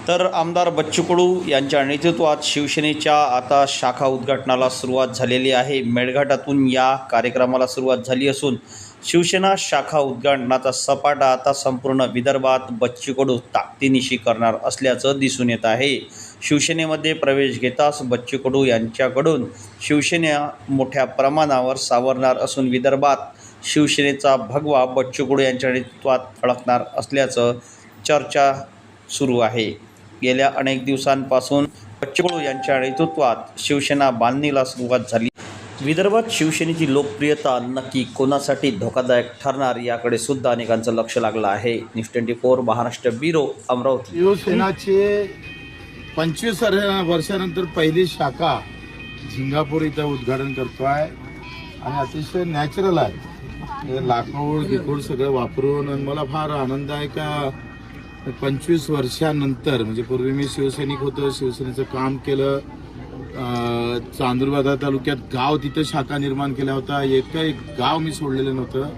तर आमदार बच्चू कडू यांच्या नेतृत्वात शिवसेनेच्या आता शाखा उद्घाटनाला सुरुवात झालेली आहे। मेळघाटातून या कार्यक्रमाला सुरुवात झाली असून शिवसेना शाखा उद्घाटनाचा सपाटा आता संपूर्ण विदर्भात बच्चू कडू ताकदीनिशी करणार असल्याचं दिसून येत आहे। शिवसेनेमध्ये प्रवेश घेताच बच्चू कडू यांच्याकडून शिवसेना मोठ्या प्रमाणावर सावरणार असून विदर्भात शिवसेनेचा भगवा बच्चू कडू यांच्या नेतृत्वात फडकणार असल्याचं चर्चा सुरू आहे। गेल्या अनेक दिवसांपासून बच्चू कडू यांच्या नेतृत्वात शिवसेना बांधणीला सुरुवात झाली। विदर्भात शिवसेनेची लोकप्रियता नक्की कोणासाठी धोकादायक ठरणार याकडे सुद्धा अनेकांचं लक्ष लागलं आहे। News 24 Maharashtra bureau Amravati. शिवसेनाचे 25 वर्षानंतर पहिली शाखा सिंगापूर इथं उद्घाटन करतोय आणि अतिशय नॅचरल आहे। लाकूड गिकूड सगळं वापरून आणि मला फार आनंद आहे का 25 वर्षानंतर म्हणजे पूर्वी मी शिवसैनिक होतो, शिवसेनेचं काम केलं, चांदूरबाजार तालुक्यात गाव तिथं शाखा निर्माण केला होता। एकही गाव मी सोडलेलं नव्हतं।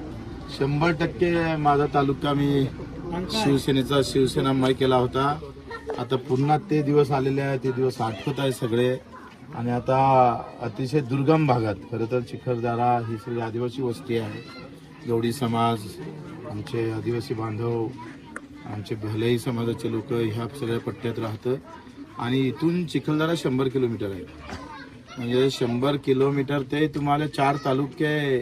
100% माझा तालुका मी शिवसेनामय केला होता। आता पुन्हा ते दिवस आलेले आहेत, ते दिवस आठवत आहे सगळे। आणि आता अतिशय दुर्गम भागात खरं तर चिखलदरा ही सगळी आदिवासी वस्ती आहे। गवडी समाज, आमचे आदिवासी बांधव, आमचे भलाई समाजाचे लोक ह्या सगळ्या पट्ट्यात राहतं आणि इथून चिखलदरा 100 किलोमीटर आहे। म्हणजे 100 किलोमीटर ते तुम्हाला 4 तालुके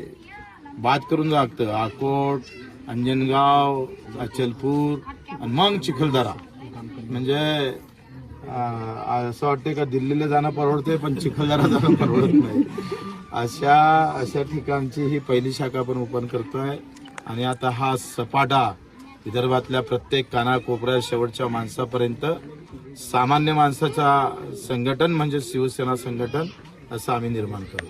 बाद करून लागतं, अकोट, अंजनगाव, अचलपूर आणि मग चिखलदरा। म्हणजे असं वाटतं का दिल्लीला जाणं परवडते पण चिखलदरा जाणं परवडत नाही। अशा ठिकाणची ही पहिली शाखा आपण ओपन करतोय आणि आता हा सपाटा विदर्भातल्या प्रत्येक कानाकोपऱ्यात शेवटच्या माणसापर्यंत सामान्य माणसाचा संघटन म्हणजे शिवसेना संघटन असं आम्ही निर्माण करू।